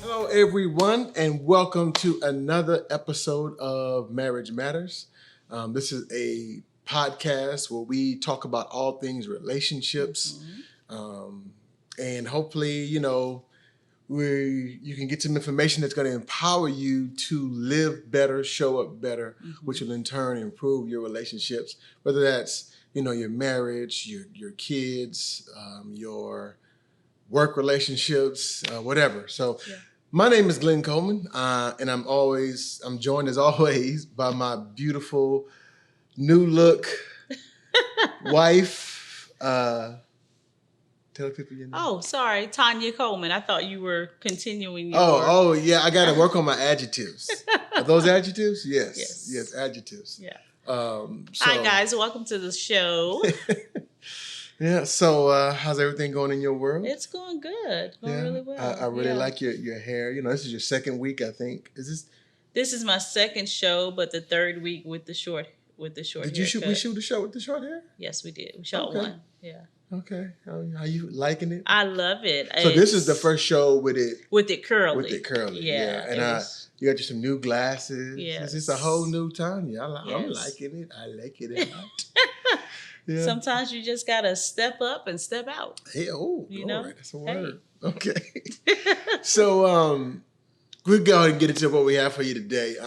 Hello, everyone, and welcome to another episode of Marriage Matters. This is a podcast where we talk about all things relationships, and hopefully, you can get some information that's going to empower you to live better, show up better, which will in turn improve your relationships, whether that's your marriage, your kids, your work relationships, whatever. So. Yeah. My name is Glenn Coleman, and I'm joined as always by my beautiful new look wife. Tell people your name. Oh, sorry, Tanya Coleman. I thought you were continuing your... Oh, yeah. I got to work on my adjectives. Are those adjectives? Yes, adjectives. Yeah. Hi, guys. Welcome to the show. Yeah. So, how's everything going in your world? It's going good. Going really well. I really like your hair. This is your second week, I think. Is this? This is my second show, but the third week with the short. Did you shoot? We shoot a show with the short hair? Yes, we did. We shot one. Yeah. Okay. How you liking it? I love it. So this is the first show with it. With it curly. With it curly. Yeah. And you got you some new glasses. Yes. It's a whole new Tanya. I'm liking it. I like it a lot. Yeah. Sometimes you just gotta step up and step out. Hey, you know, that's a word. Hey. Okay. So we'll go ahead and get into what we have for you today.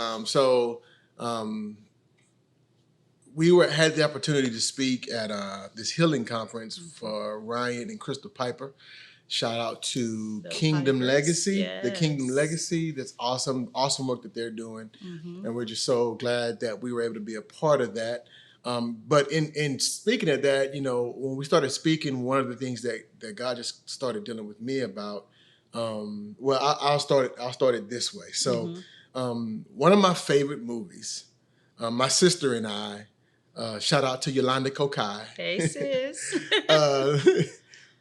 We had the opportunity to speak at this healing conference for Ryan and Crystal Piper. Shout out to Kingdom Legacy. Yes. The Kingdom Legacy. That's awesome work that they're doing. And we're just so glad that we were able to be a part of that. But in speaking of that, when we started speaking, one of the things that God just started dealing with me about, I'll start it this way. So one of my favorite movies, my sister and I, shout out to Yolanda Kokai. Hey, sis.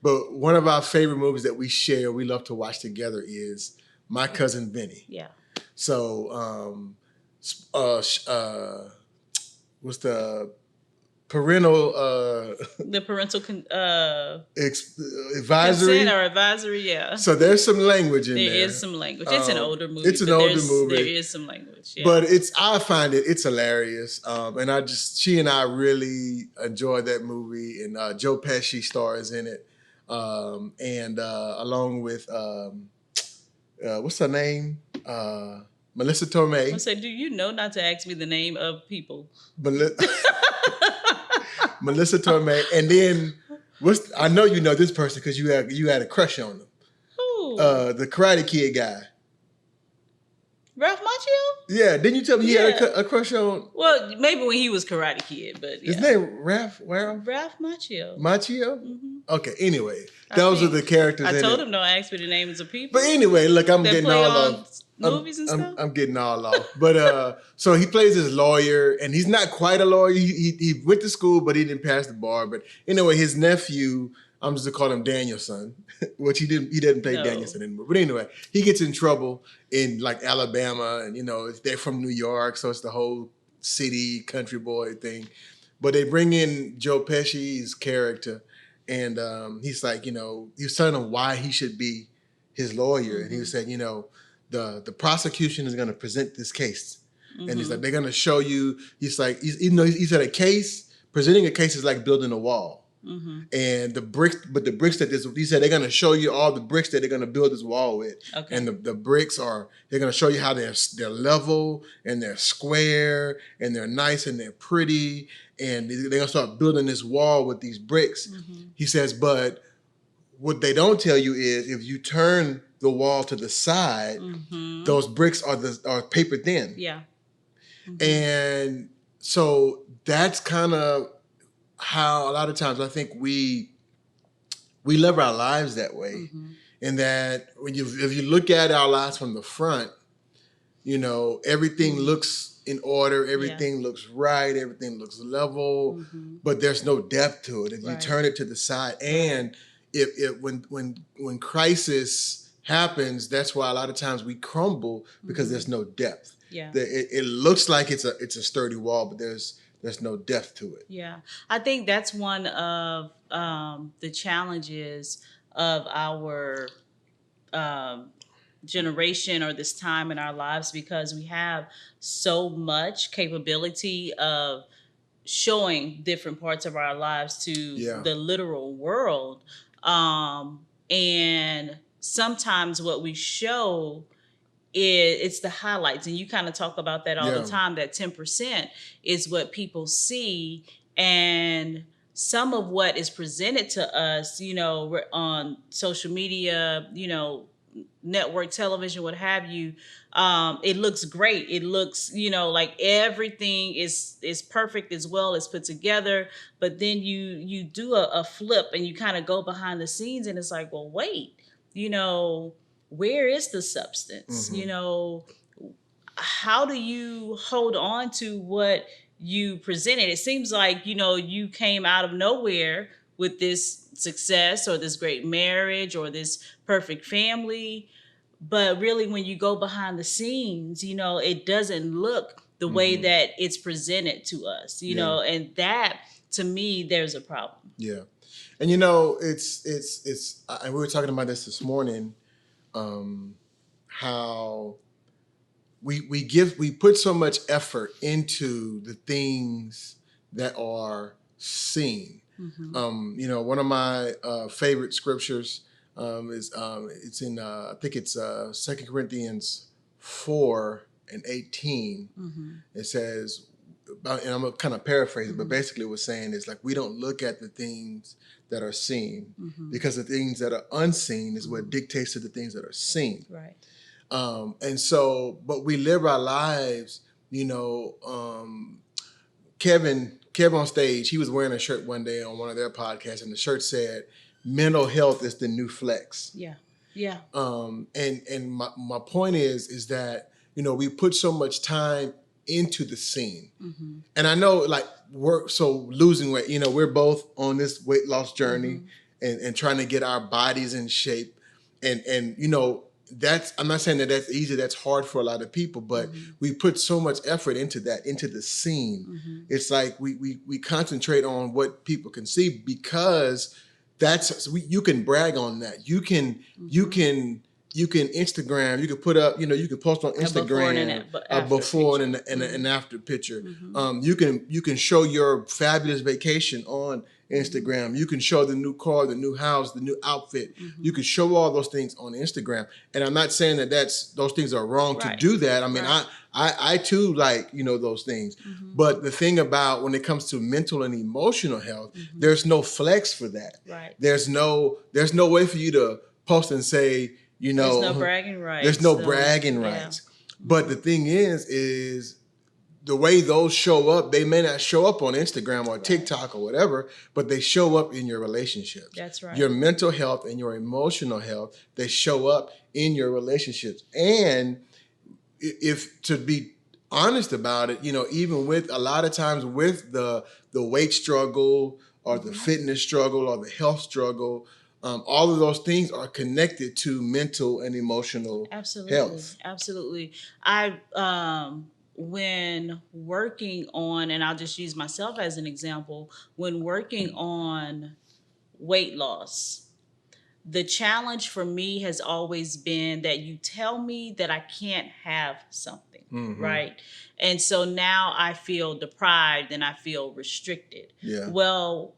But one of our favorite movies that we share, we love to watch together is My Cousin Vinny. Yeah. So, what's the parental advisory consent or advisory? Yeah. So there's some language in there. There is some language. It's an older movie. It's an older movie. There is some language. Yeah. But I find it's hilarious. And she and I really enjoy that movie. And Joe Pesci stars in it. And along with what's her name? Melissa Tomei. I said, do you know not to ask me the name of people? Melissa Tomei, and then I know you know this person because you had a crush on him. Who? The Karate Kid guy. Ralph Macchio? Yeah, didn't you tell me he had a crush on? Well, maybe when he was Karate Kid, but his name Ralph Macchio. Macchio? Mm-hmm. Okay. Anyway, those are the characters. I told him don't ask me the names of people. But anyway, look, I'm getting all off. Movies and stuff. I'm getting all off. But so he plays his lawyer, and he's not quite a lawyer. He went to school, but he didn't pass the bar. But anyway, his nephew, I'm just gonna call him Danielson, which he didn't play Danielson anymore. But anyway, he gets in trouble in like Alabama, and they're from New York, so it's the whole city country boy thing. But they bring in Joe Pesci's character, and he's like, he was telling him why he should be his lawyer, and he was saying, the prosecution is going to present this case. And he's like, they're going to show you, he's like, he said presenting a case is like building a wall. And the bricks that he said, they're going to show you all the bricks that they're going to build this wall with. Okay. And the bricks they're going to show you how they're level and they're square and they're nice and they're pretty. And they're going to start building this wall with these bricks. He says, but what they don't tell you is if you turn the wall to the side, those bricks are paper thin. Yeah. And so that's kind of how a lot of times I think we live our lives that way. And that if you look at our lives from the front, everything looks in order, everything looks right, everything looks level, but there's no depth to it. If you turn it to the side, and when crisis happens, that's why a lot of times we crumble because there's no depth. Yeah, it looks like it's a sturdy wall, but there's no depth to it. Yeah, I think that's one of the challenges of our generation or this time in our lives, because we have so much capability of showing different parts of our lives to the literal world. And sometimes what we show it's the highlights, and you kind of talk about that all the time, that 10% is what people see. And some of what is presented to us, we're on social media, network television, what have you, it looks great. It looks, like everything is perfect, as well as put together. But then you do a flip and you kind of go behind the scenes, and it's like, well, wait, where is the substance? How do you hold on to what you presented? It seems like, you came out of nowhere with this success or this great marriage or this perfect family. But really, when you go behind the scenes, it doesnand look the way that it's presented to us, and that, to me, there's a problem. Yeah. And it's and we were talking about this morning, how we put so much effort into the things that are seen. One of my favorite scriptures is it's in I think it's 2 Corinthians 4:18. It says, and I'm gonna kind of paraphrase it, but basically what's saying is, like, we don't look at the things that are seen, because the things that are unseen is what dictates to the things that are seen. Right. And so, but we live our lives, Kevin on stage, he was wearing a shirt one day on one of their podcasts, and the shirt said, "Mental health is the new flex." Yeah. Yeah. And my point is that, we put so much time into the scene. And I know, like, losing weight, we're both on this weight loss journey, and trying to get our bodies in shape. And I'm not saying that that's easy. That's hard for a lot of people, but we put so much effort into the scene. It's like we concentrate on what people can see, because you can brag on that. You can Instagram, you can put up, you can post on Instagram a before and an after picture. You can show your fabulous vacation on Instagram. You can show the new car, the new house, the new outfit. You can show all those things on Instagram. And I'm not saying that those things are wrong to do that. I mean, I too like, those things. But the thing about when it comes to mental and emotional health, there's no flex for that. Right. There's no way for you to post and say, there's no bragging rights. There's no bragging rights. But the thing is the way those show up, they may not show up on Instagram or TikTok or whatever, but they show up in your relationships. That's right. Your mental health and your emotional health, they show up in your relationships. And if to be honest about it, even with a lot of times with the weight struggle or the fitness struggle or the health struggle, all of those things are connected to mental and emotional health. Absolutely. When working on, and I'll just use myself as an example, when working on weight loss, the challenge for me has always been that you tell me that I can't have something, right? And so now I feel deprived and I feel restricted. Yeah. Well,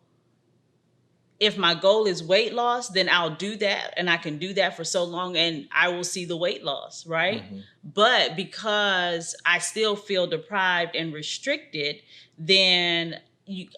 if my goal is weight loss, then I'll do that, and I can do that for so long and I will see the weight loss, right? But because I still feel deprived and restricted, then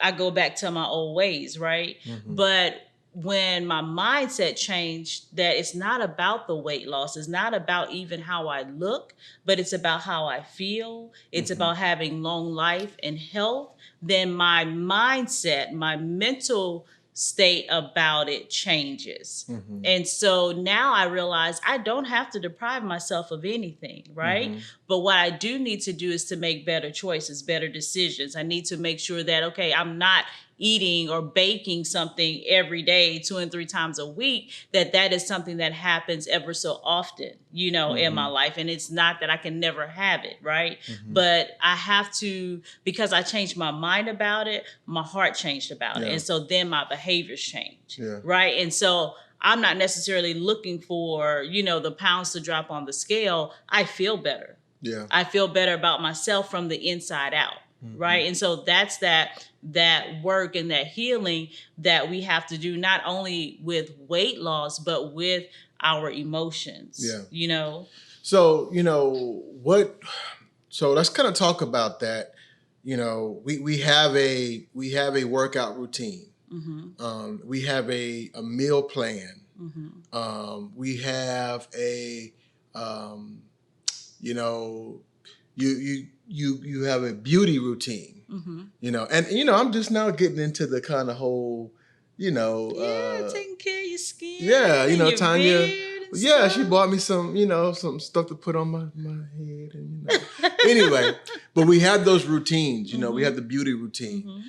I go back to my old ways, right? But when my mindset changed, that it's not about the weight loss, it's not about even how I look, but it's about how I feel, it's about having long life and health, then my mindset, my mental state about it changes. And so now I realize I don't have to deprive myself of anything, right? But what I do need to do is to make better choices, better decisions. I need to make sure that, okay, I'm not eating or baking something every day 2 and 3 times a week, that is something that happens ever so often, in my life. And it's not that I can never have it, right? But I have to, because I changed my mind about it, my heart changed about it. And so then my behaviors change, right? And so I'm not necessarily looking for, the pounds to drop on the scale. I feel better. Yeah. I feel better about myself from the inside out. Right. And so that's that work and that healing that we have to do, not only with weight loss, but with our emotions. Yeah. So, so let's kind of talk about that. We have a workout routine. We have a meal plan. We have a, you have a beauty routine. And I'm just now getting into the kind of whole, taking care of your skin. Yeah, your Tanya. Yeah, stuff. she bought me some, some stuff to put on my head, and Anyway, but we have those routines. We have the beauty routine.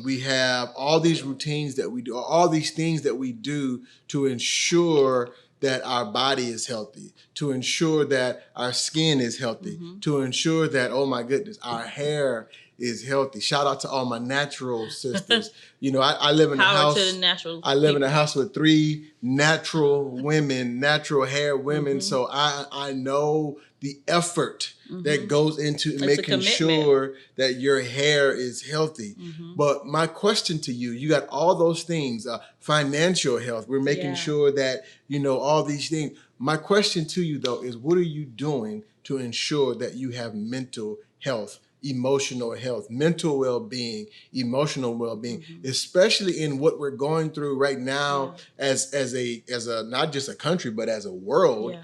We have all these routines that we do, all these things that we do to ensure that our body is healthy, to ensure that our skin is healthy, to ensure that, oh my goodness, our hair is healthy. Shout out to all my natural sisters. I live in a house. To the natural I live in a house with 3 natural women, natural hair women. So I know the effort that goes into making sure that your hair is healthy. But my question to you, you got all those things, financial health. We're making sure that, all these things. My question to you though is, what are you doing to ensure that you have mental health, emotional health, mental well-being, emotional well-being, especially in what we're going through right now as a not just a country, but as a world,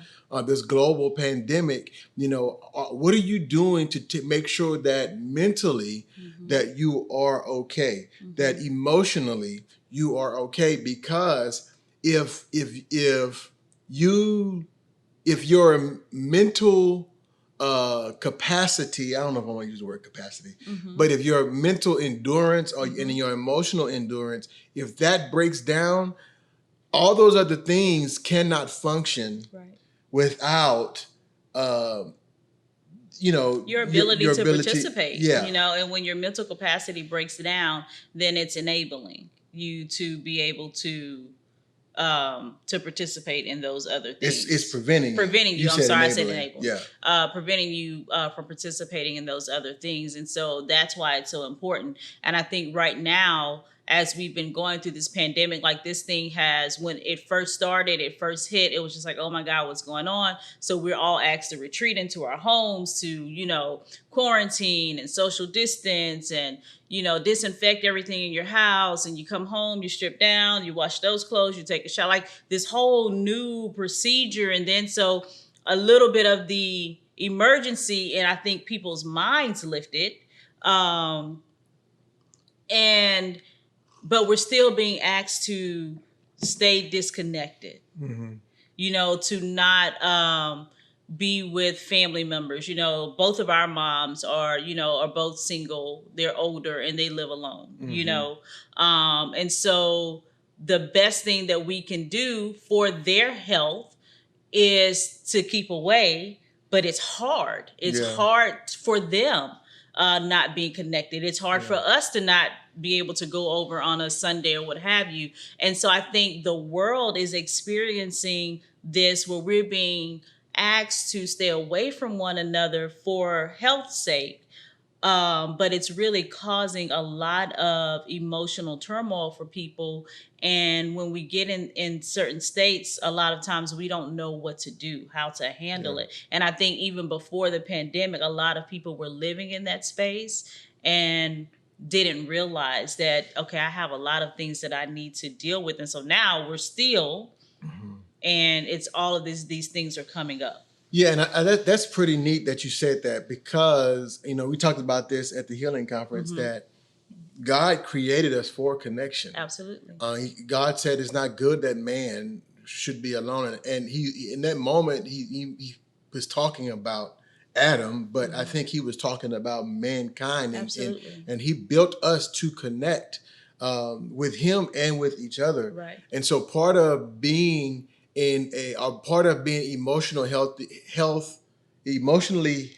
this global pandemic. What are you doing to make sure that mentally that you are okay, that emotionally you are okay? Because if your mental capacity, I don't know if I want to use the word capacity, but if your mental endurance and your emotional endurance, if that breaks down, all those other things cannot function without your ability to participate. Yeah. And when your mental capacity breaks down, then it's enabling you to be able to participate in those other things. It's preventing you. I'm sorry, enabling. I said enabling. Yeah. Preventing you from participating in those other things. And so that's why it's so important. And I think right now, as we've been going through this pandemic, like this thing has, when it first started, it first hit, it was just like, oh my God, what's going on? So we're all asked to retreat into our homes to, quarantine and social distance and, disinfect everything in your house. And you come home, you strip down, you wash those clothes, you take a shower, like this whole new procedure. And then so a little bit of the emergency, and I think people's minds lifted. But we're still being asked to stay disconnected, to not be with family members. Both of our moms are both single. They're older and they live alone, and so the best thing that we can do for their health is to keep away, but it's hard. It's hard for them not being connected. It's hard for us to not be able to go over on a Sunday or what have you. And so I think the world is experiencing this where we're being asked to stay away from one another for health's sake. But it's really causing a lot of emotional turmoil for people. And when we get in certain states, a lot of times we don't know what to do, how to handle it. And I think even before the pandemic, a lot of people were living in that space and didn't realize that, okay, I have a lot of things that I need to deal with. And so now we're still, and it's all of these things are coming up. Yeah, and that's pretty neat that you said that, because, we talked about this at the Healing Conference, that God created us for connection. Absolutely. God said it's not good that man should be alone. And he, in that moment, he was talking about Adam, but I think he was talking about mankind. And he built us to connect with him and with each other. Right. And so part of being emotionally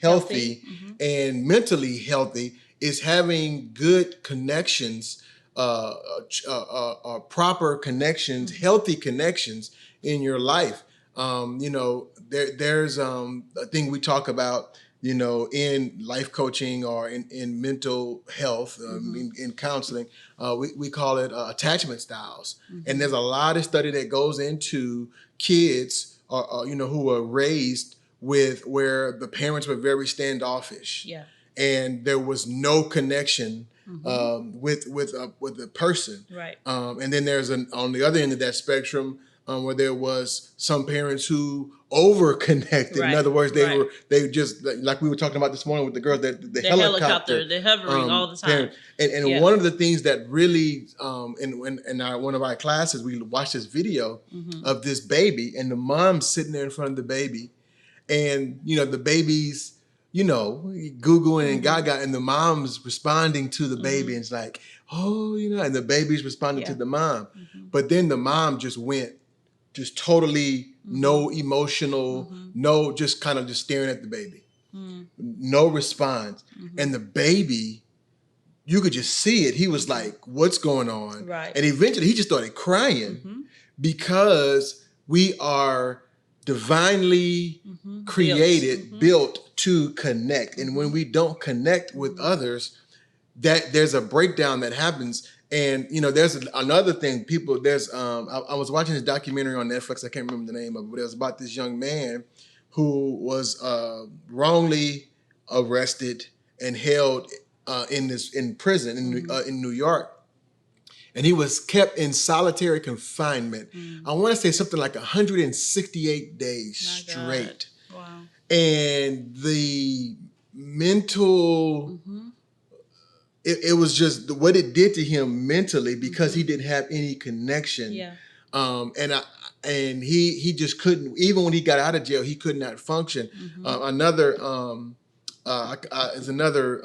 healthy and mentally healthy is having good connections proper connections, healthy connections in your life. There's a thing we talk about, in life coaching or in mental health, in counseling. We call it attachment styles. And there's a lot of study that goes into kids, who are raised with where the parents were very standoffish. Yeah. And there was no connection with the person. Right. And then there's on the other end of that spectrum where there was some parents who over connected. Right. In other words, Right. they just, like we were talking about this morning with the girls, the helicopter, they're hovering all the time. And one of the things that really in one of our classes, we watched this video of this baby, and the mom sitting there in front of the baby, and the baby's Googling and gaga, and the mom's responding to the baby, and it's like, oh, and the baby's responding to the mom. But then the mom just went just totally no emotional, no, just kind of just staring at the baby. No response. And the baby, you could just see it. He was like, what's going on? Right. And eventually he just started crying because we are divinely created, built to connect. And when we don't connect with others, that there's a breakdown that happens. And there's another thing. I was watching this documentary on Netflix. I can't remember the name of it, but it was about this young man who was wrongly arrested and held in prison in New York. And he was kept in solitary confinement. I want to say something like 168 days straight. Wow. And the mental, it was just what it did to him mentally, because he didn't have any connection. Yeah. And he just couldn't, even when he got out of jail, he could not function. It's another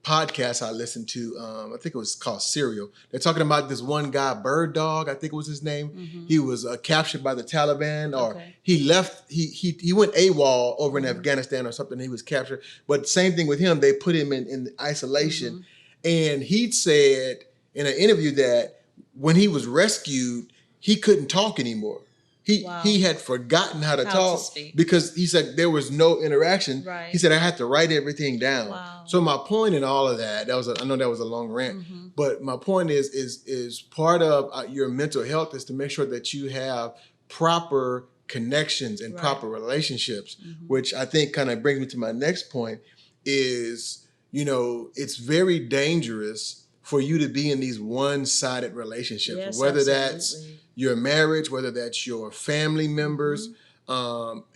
podcast I listened to. I think it was called Serial. They're talking about this one guy, Bird Dog, I think it was his name. He was captured by the Taliban, or he left. He went AWOL over in Afghanistan or something. He was captured, but same thing with him. They put him in isolation, and he'd said in an interview that when he was rescued, he couldn't talk anymore. He had forgotten how to talk because he said there was no interaction. Right. He said, I had to write everything down. Wow. So my point in all of that, I know that was a long rant, but my point is part of your mental health is to make sure that you have proper connections and proper relationships, which I think kind of brings me to my next point is, it's very dangerous for you to be in these one-sided relationships, yes, whether absolutely. that's your marriage, whether that's your family members,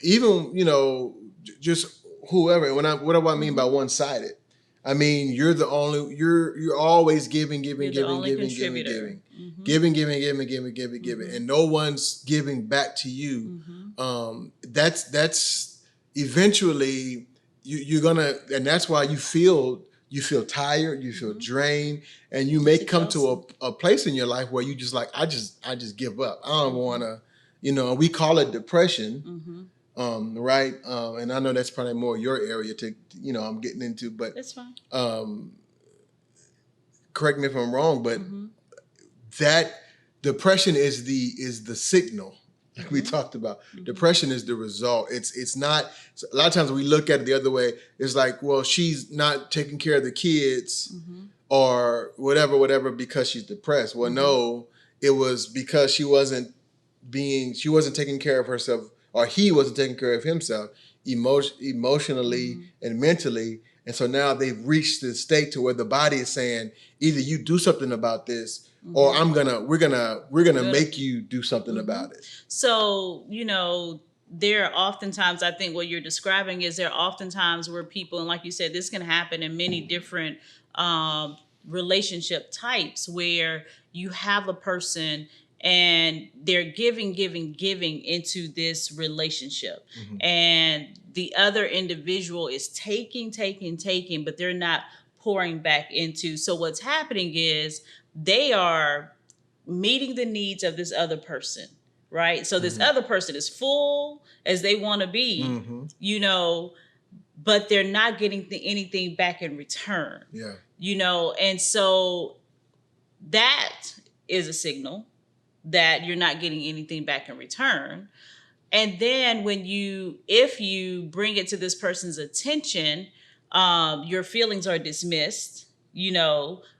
even, just whoever. What do I mean by one-sided? I mean, you're always giving, giving. And no one's giving back to you. That's eventually you're gonna, and that's why you feel tired, you feel drained, and you may come to a place in your life where you just like, I just give up. I don't want to, we call it depression, right? And I know that's probably more your area to, I'm getting into, but it's fine. Correct me if I'm wrong, but that depression is the signal. Like we talked about, depression is the result. It's not. A lot of times we look at it the other way. It's like, well, she's not taking care of the kids, or whatever, because she's depressed. Well, no, it was because she wasn't taking care of herself, or he wasn't taking care of himself emotionally and mentally. And so now they've reached the state to where the body is saying, either you do something about this, or we're gonna make you do something about it. So, there are oftentimes, I think what you're describing is there are oftentimes where people, and like you said, this can happen in many different relationship types, where you have a person and they're giving into this relationship. And the other individual is taking, but they're not pouring back into. So what's happening is they are meeting the needs of this other person, right? So this other person is full as they want to be, but they're not getting anything back in return. Yeah. And so that is a signal that you're not getting anything back in return. And then if you bring it to this person's attention, your feelings are dismissed.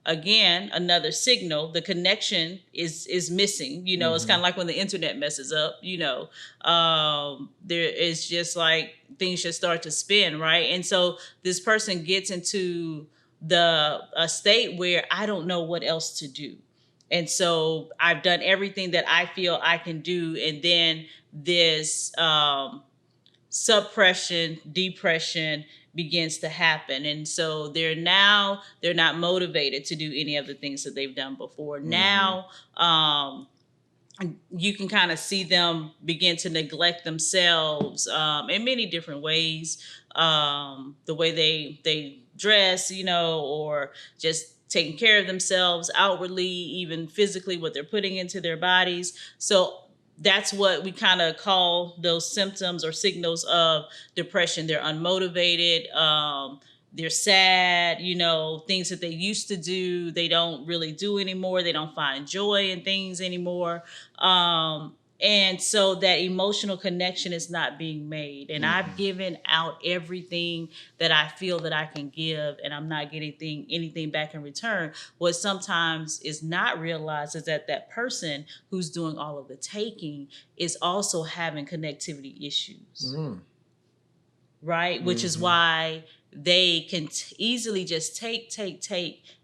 Again, another signal, the connection is missing. It's kind of like when the internet messes up. There is just like things just start to spin, right? And so this person gets into a state where I don't know what else to do. And so I've done everything that I feel I can do, and then this suppression, depression begins to happen. And so they're not motivated to do any of the things that they've done before. Mm-hmm. Now you can kind of see them begin to neglect themselves in many different ways. The way they dress, or just taking care of themselves outwardly, even physically, what they're putting into their bodies. So that's what we kind of call those symptoms or signals of depression. They're unmotivated. They're sad, things that they used to do, they don't really do anymore. They don't find joy in things anymore. And so that emotional connection is not being made. And mm-hmm. I've given out everything that I feel that I can give, and I'm not getting anything back in return. What sometimes is not realized is that person who's doing all of the taking is also having connectivity issues. Mm. Right? Mm-hmm. Which is why they can easily just take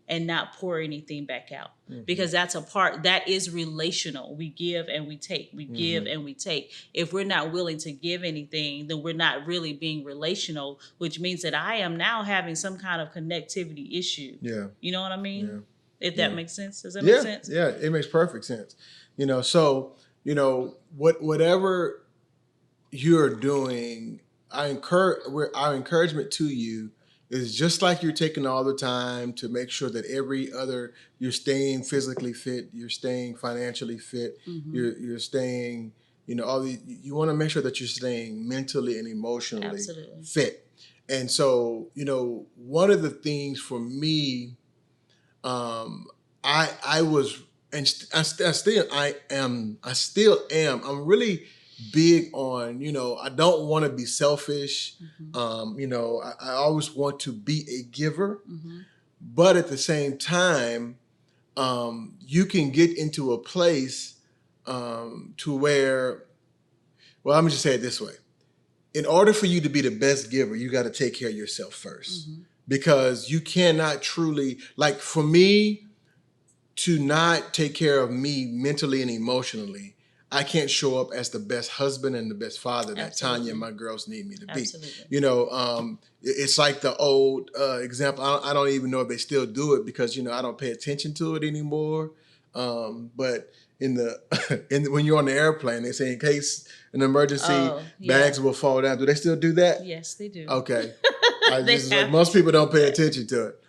and not pour anything back out. Mm-hmm. Because that's a part that is relational. We give and we take. We mm-hmm. give and we take. If we're not willing to give anything, then we're not really being relational, which means that I am now having some kind of connectivity issue. Yeah. You know what I mean? Yeah. If that makes sense. Does that make sense? Yeah, it makes perfect sense. So, whatever you're doing, our encouragement to you is just like you're taking all the time to make sure that you're staying physically fit, you're staying financially fit, mm-hmm. you're staying, you want to make sure that you're staying mentally and emotionally Absolutely. Fit. And so, one of the things for me, I was, and I still am. I'm really big on, I don't want to be selfish. Mm-hmm. I always want to be a giver, mm-hmm. but at the same time, you can get into a place to where, well, let me just say it this way. In order for you to be the best giver, you got to take care of yourself first, mm-hmm. because you cannot truly, like for me, to not take care of me mentally and emotionally, I can't show up as the best husband and the best father that Absolutely. Tanya and my girls need me to be. Absolutely. It's like the old example. I don't even know if they still do it because, I don't pay attention to it anymore. But when you're on the airplane, they say in case an emergency, bags will fall down. Do they still do that? Yes, they do. Okay. Most people don't pay attention to it.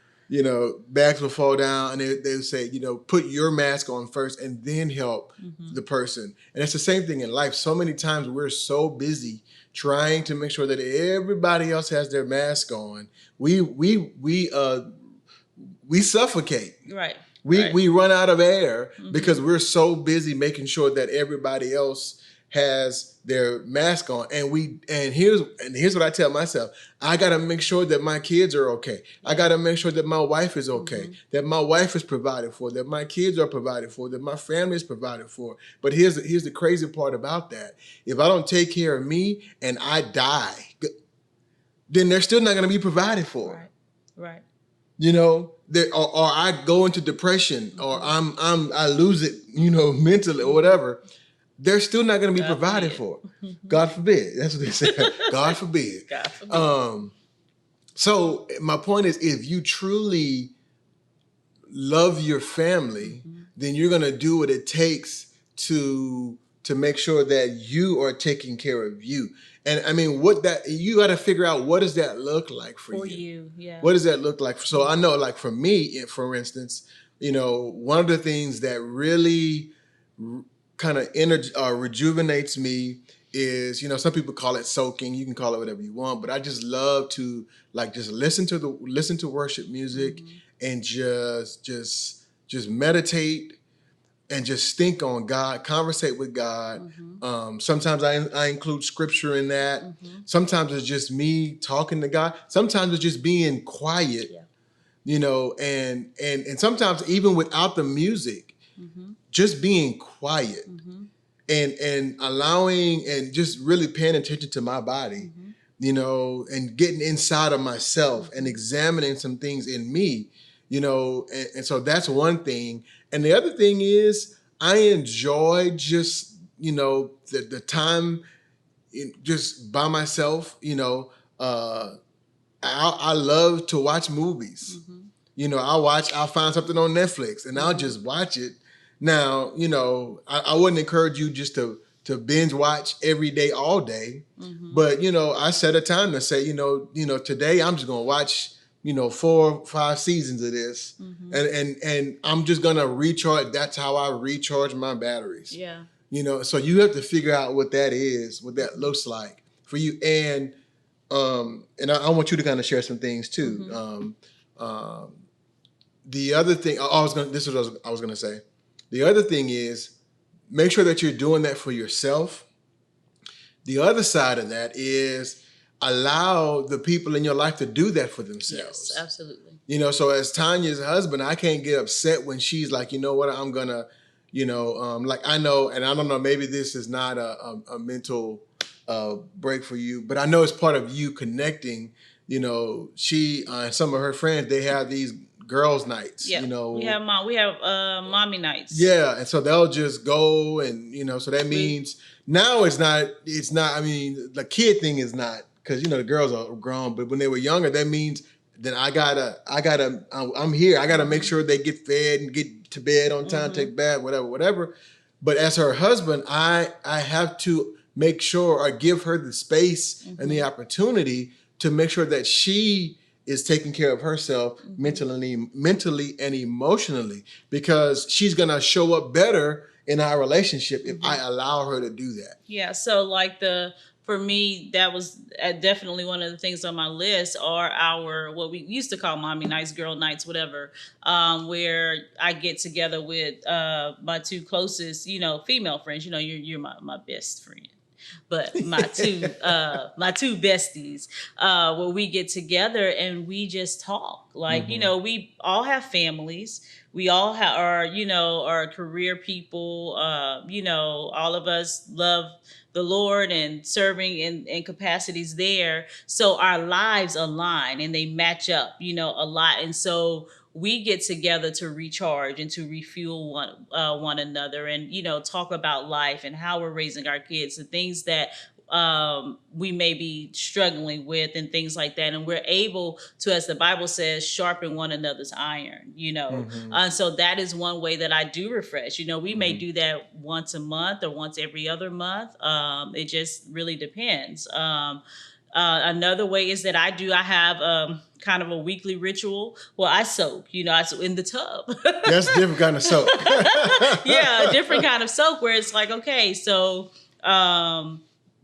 Bags will fall down, and they would say, put your mask on first and then help mm-hmm. the person. And it's the same thing in life. So many times we're so busy trying to make sure that everybody else has their mask on. We suffocate. Right. We run out of air mm-hmm. because we're so busy making sure that everybody else has their mask on. And here's what I tell myself. I got to make sure that my kids are okay. I got to make sure that my wife is okay, mm-hmm. that my wife is provided for, that my kids are provided for, that my family is provided for. But here's the crazy part about that. If I don't take care of me and I die, then they're still not going to be provided for. Right. Or I go into depression, mm-hmm. or I lose it, mentally or whatever. They're still not going to be provided for. God forbid. That's what they say. God forbid. God forbid. So my point is, if you truly love your family, mm-hmm. then you're going to do what it takes to make sure that you are taking care of you. And I mean, you got to figure out, what does that look like for you? Yeah. What does that look like? So I know, like for me, for instance, one of the things that really kind of rejuvenates me is, some people call it soaking. You can call it whatever you want, but I just love to just listen to worship music, mm-hmm. and just just meditate and just think on God, conversate with God. Sometimes I include scripture in that. Sometimes it's just me talking to God. Sometimes it's just being quiet, you know, and sometimes even without the music, just being quiet and allowing and just really paying attention to my body, you know, and getting inside of myself and examining some things in me, you know, and so that's one thing. And the other thing is I enjoy just, you know, the time just by myself, you know. I love to watch movies. You know, I'll find something on Netflix and I'll just watch it. Now, you know, I wouldn't encourage you just to binge watch every day, all day. But, you know, I set a time to say, you know, today I'm just gonna watch, you know, 4 or 5 seasons of this. And I'm just gonna recharge. That's how I recharge my batteries. Yeah. You know, so you have to figure out what that is, what that looks like for you. And I want you to kind of share some things too. The other thing I was gonna say. The other thing is make sure that you're doing that for yourself. The other side of that is allow the people in your life to do that for themselves. Yes, absolutely. You know, so as Tanya's husband, I can't get upset when she's like, you know what, I'm gonna, you know, like I know, and I don't know, maybe this is not a mental break for you, but I know it's part of you connecting. You know, she and some of her friends, they have these girls' nights. Yeah, you know, we have mommy nights. yeah, and so they'll just go, and you know, so that means now it's not. I mean, the kid thing is not because you know the girls are grown, but when they were younger, that means then I'm here. I gotta make sure they get fed and get to bed on time, take a bath, whatever. But as her husband, I have to make sure or give her the space and the opportunity to make sure that she is taking care of herself mentally and emotionally, because she's gonna show up better in our relationship if I allow her to do that. Yeah. So like for me, that was definitely one of the things on my list are our, what we used to call mommy nights, girl nights, whatever, where I get together with my 2 closest, you know, female friends. You know, you're my best friend. But my two besties, where we get together and we just talk. Like, you know, we all have families. We all are career people. You know, all of us love the Lord and serving in capacities there. So our lives align and they match up, you know, a lot. And so we get together to recharge and to refuel one another, and you know, talk about life and how we're raising our kids, the things that we may be struggling with and things like that. And we're able to, as the Bible says, sharpen one another's iron, you know. So that is one way that I do refresh. You know, we may do that once a month or once every other month. It just really depends. Another way is that I have kind of a weekly ritual. Well, I soak, you know, in the tub. That's a different kind of soak. Yeah, a different kind of soak where it's like, okay, so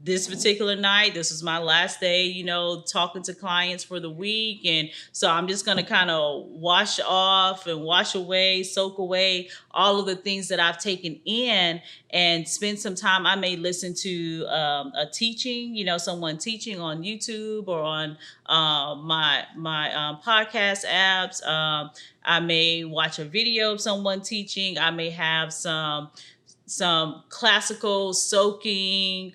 this particular night, this was my last day, you know, talking to clients for the week. And so I'm just going to kind of wash off and wash away, soak away all of the things that I've taken in and spend some time. I may listen to a teaching, you know, someone teaching on YouTube or on my podcast apps. I may watch a video of someone teaching. I may have some classical soaking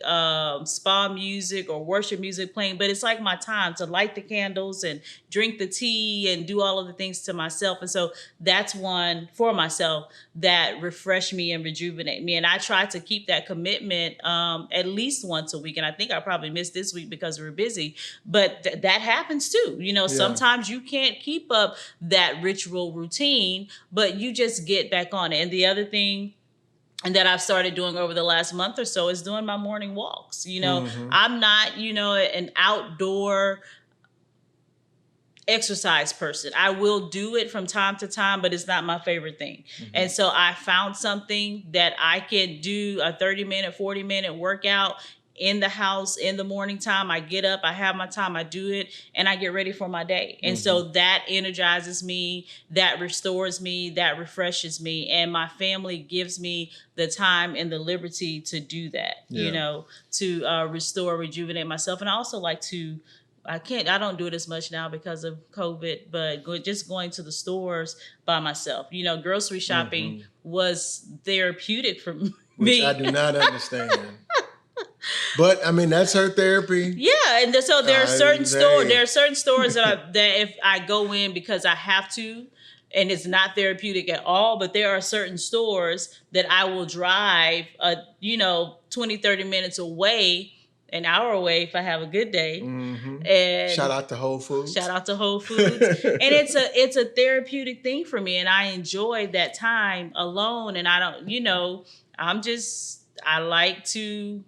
spa music or worship music playing, but it's like my time to light the candles and drink the tea and do all of the things to myself. And so that's one for myself that refresh me and rejuvenate me. And I try to keep that commitment at least once a week. And I think I probably missed this week because we're busy, but that happens too. You know, sometimes you can't keep up that ritual routine, but you just get back on it. And the other thing, and that I've started doing over the last month or so, is doing my morning walks. You know, I'm not, you know, an outdoor exercise person. I will do it from time to time, but it's not my favorite thing. And so I found something that I can do, a 30-minute, 40-minute workout in the house in the morning time. I get up, I have my time, I do it, and I get ready for my day. And so that energizes me, that restores me, that refreshes me. And my family gives me the time and the liberty to do that, you know, to restore, rejuvenate myself. And I also like to, I don't do it as much now because of COVID, but just going to the stores by myself. You know, grocery shopping was therapeutic for me. Which I do not understand. But I mean, that's her therapy. Yeah, and so there are certain stores that if I go in because I have to, and it's not therapeutic at all, but there are certain stores that I will drive 20, 30 minutes away, an hour away if I have a good day. And shout out to Whole Foods. And it's a therapeutic thing for me, and I enjoy that time alone. And I don't, I like to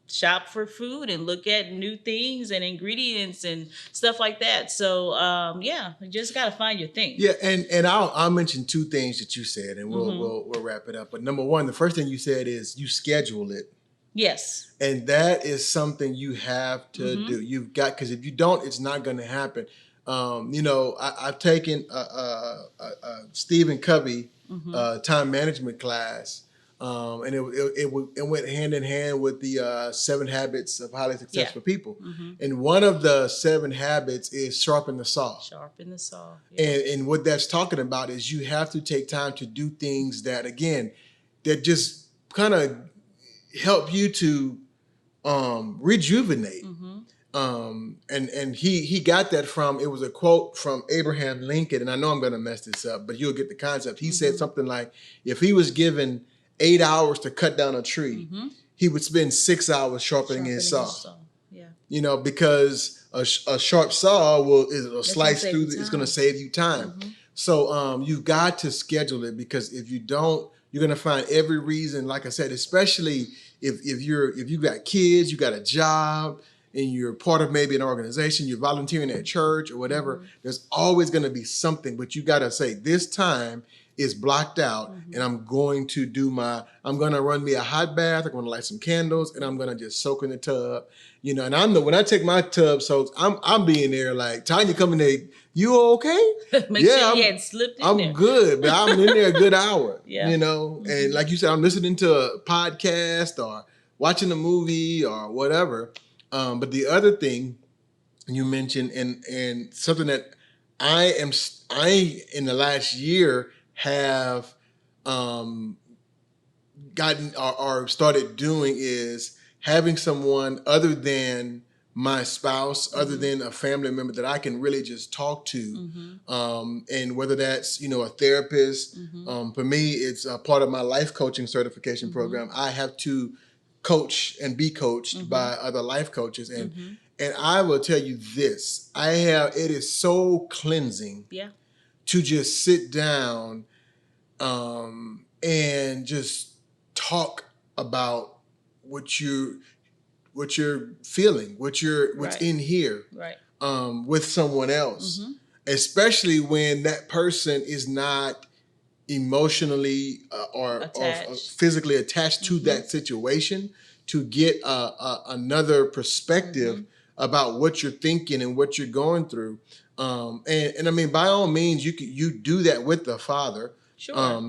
shop for food and look at new things and ingredients and stuff like that. So you just got to find your thing. Yeah, and I'll mention two things that you said, and we'll wrap it up. But number one, the first thing you said is you schedule it. Yes. And that is something you have to do. You've got, because if you don't, it's not going to happen. I've taken a Stephen Covey time management class. And it went hand in hand with the 7 habits of highly successful people. And one of the 7 habits is sharpen the saw. Sharpen the saw. Yeah. And what that's talking about is you have to take time to do things that, again, that just kind of help you to rejuvenate. And he got that from, it was a quote from Abraham Lincoln, and I know I'm going to mess this up, but you'll get the concept. He said something like, if he was given 8 hours to cut down a tree, he would spend 6 hours sharpening his saw. Yeah. You know, because a sharp saw will slice through, it's going to save you time. So you've got to schedule it, because if you don't, you're going to find every reason, like I said, especially if you got kids, you got a job, and you're part of maybe an organization, you're volunteering at church or whatever, there's always going to be something, but you got to say, this time is blocked out, and I'm going to run me a hot bath, I'm going to light some candles, and I'm going to just soak in the tub, you know. And when I take my tub soaks, I'm being there like, Tanya, come in there, you okay? Make sure you hadn't slipped in there. I'm good, but I'm in there a good hour, yeah. you know. And like you said, I'm listening to a podcast or watching a movie or whatever. But the other thing you mentioned, and something that I in the last year have gotten or started doing, is having someone other than my spouse, other than a family member that I can really just talk to. And whether that's, a therapist, for me, it's a part of my life coaching certification program. I have to coach and be coached by other life coaches. And I will tell you this, it is so cleansing to just sit down and just talk about what you're feeling, what's in here, with someone else, especially when that person is not emotionally or physically attached to that situation, to get another perspective about what you're thinking and what you're going through. And I mean, by all means, you do that with the Father. Sure.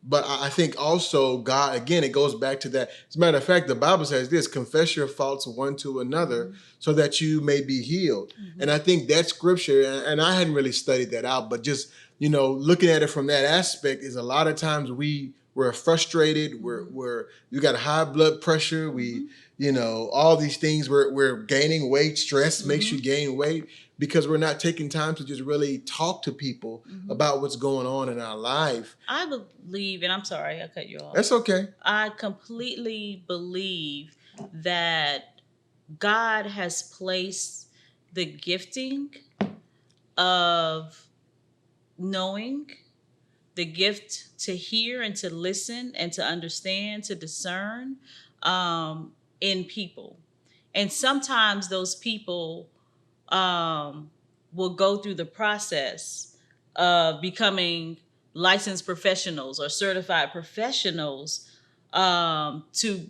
But I think also God, again, it goes back to that. As a matter of fact, the Bible says this: confess your faults one to another so that you may be healed. And I think that scripture, and I hadn't really studied that out, but just, looking at it from that aspect, is a lot of times we're frustrated, you got a high blood pressure, all these things, we're gaining weight, stress makes you gain weight, because we're not taking time to just really talk to people about what's going on in our life. I believe, and I'm sorry, I cut you off. That's okay. I completely believe that God has placed the gifting of knowing, the gift to hear and to listen and to understand, to discern, in people. And sometimes those people will go through the process of becoming licensed professionals or certified professionals to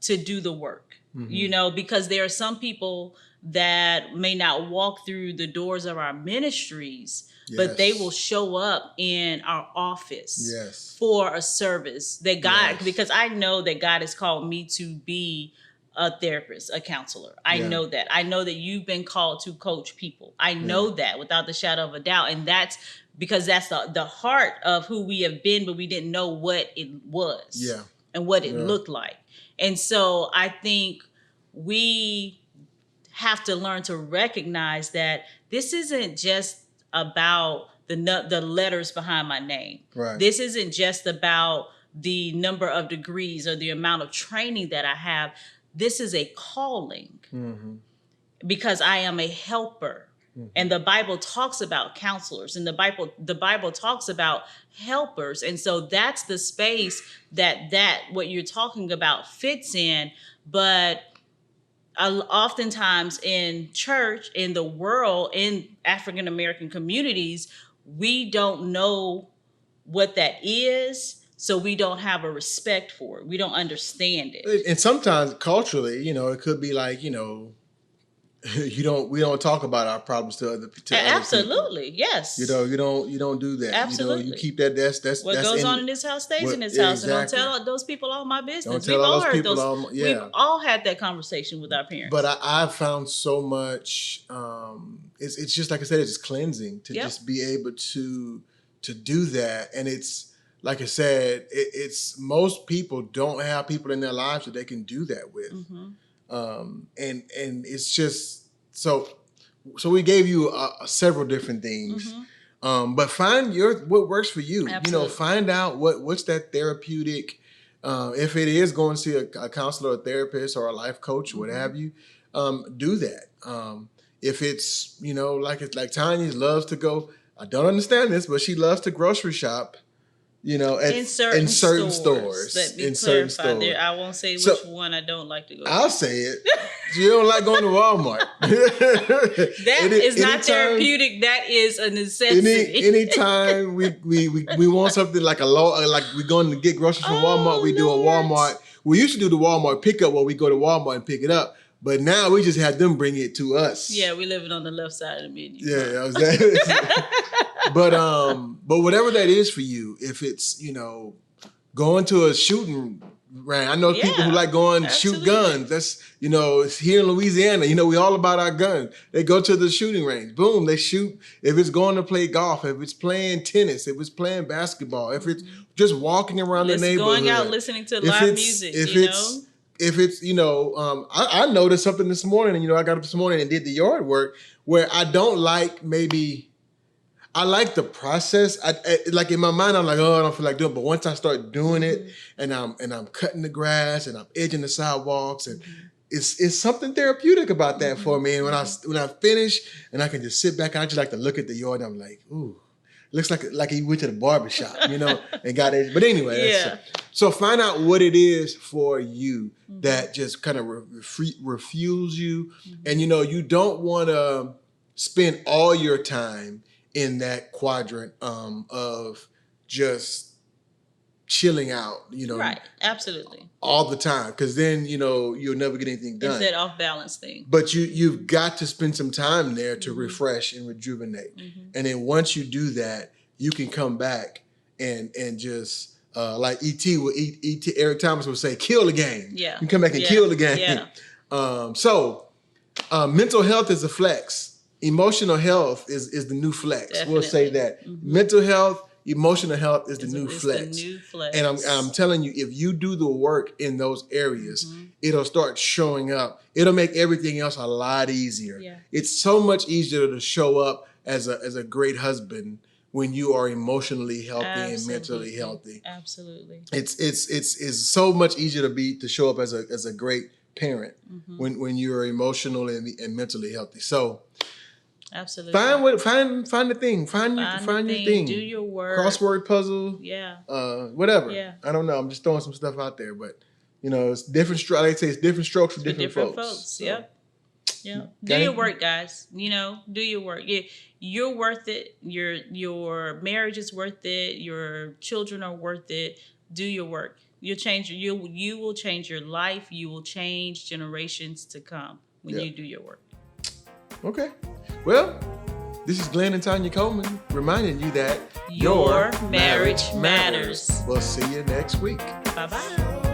do the work. you know, because there are some people that may not walk through the doors of our ministries, but they will show up in our office for a service that God, because I know that God has called me to be a therapist, a counselor. I know that. I know that you've been called to coach people. I know that without the shadow of a doubt. And that's because that's the heart of who we have been, but we didn't know what it was and what it looked like. And so I think we have to learn to recognize that this isn't just about the letters behind my name. Right. This isn't just about the number of degrees or the amount of training that I have. This is a calling because I am a helper. And the Bible talks about counselors, and the Bible talks about helpers. And so that's the space that what you're talking about fits in. But oftentimes in church, in the world, in African American communities, we don't know what that is. So we don't have a respect for it. We don't understand it. And sometimes culturally, you know, it could be like, you know, we don't talk about our problems to other people. Absolutely, yes. You know, you don't do that. Absolutely, you know, you keep that. That's what goes on in this house stays in this house, and don't tell those people all my business. Don't tell all those people. We've all had that conversation with our parents. But I've found so much. It's just like I said, it's just cleansing to just be able to do that, and it's like I said, it's most people don't have people in their lives that they can do that with. And it's just so we gave you several different things, but find what works for you. Absolutely. You know, find out what's that therapeutic. If it is going to see a counselor, a therapist, or a life coach, or what have you, do that. If it's, you know, like Tanya loves to go. I don't understand this, but she loves to grocery shop. You know, in certain stores. Let me clarify there. I won't say which one I don't like to go to. I'll say it. You don't like going to Walmart. That is not therapeutic. That is a necessity. Anytime we want something like like we're going to get groceries from Walmart, we do a Walmart. We used to do the Walmart pickup where we go to Walmart and pick it up. But now we just have them bring it to us. Yeah, we living on the left side of the menu. Yeah, exactly. But whatever that is for you, if it's, you know, going to a shooting range. I know people who like going to shoot guns. That's, you know, it's here in Louisiana. You know, we all about our guns. They go to the shooting range. Boom, they shoot. If it's going to play golf, if it's playing tennis, if it's playing basketball, if it's just walking around the neighborhood. Going out listening to live music, If it's, you know, I noticed something this morning, you know, I got up this morning and did the yard work where I don't like I like the process. Like in my mind, I'm like, oh, I don't feel like doing it. But once I start doing it and I'm cutting the grass and I'm edging the sidewalks and it's something therapeutic about that for me. And when I finish and I can just sit back, I just like to look at the yard and I'm like, ooh. Looks like he went to the barbershop, you know, and got it. But anyway, so find out what it is for you that just kind of refuels you. And, you know, you don't want to spend all your time in that quadrant of just chilling out, you know. Right, absolutely. All the time, because then, you know, you'll never get anything done. It's that off-balance thing. But you've got to spend some time there to refresh and rejuvenate. And then once you do that, you can come back and just, like E.T. Eric Thomas would say, kill the game. Yeah. You can come back and kill the game. Yeah. So mental health is a flex. Emotional health is the new flex. Definitely. We'll say that. Mental health, emotional health is the new flex. The new flex. And I'm telling you, if you do the work in those areas, it'll start showing up. It'll make everything else a lot easier. Yeah. It's so much easier to show up as a great husband when you are emotionally healthy and mentally healthy. Absolutely. It's so much easier to show up as a great parent when you're emotional and mentally healthy. So absolutely. Find the thing. Find your thing. Do your work. Crossword puzzle. Yeah. Whatever. Yeah. I don't know. I'm just throwing some stuff out there, but you know, it's different. Like I say, it's different strokes for different folks. So. Yep. Yeah. Do your work, guys. You know, do your work. You're worth it. Your marriage is worth it. Your children are worth it. Do your work. You will change your life. You will change generations to come when Yeah. you do your work. Okay. Well, this is Glenn and Tanya Coleman reminding you that Your marriage matters. We'll see you next week. Bye-bye.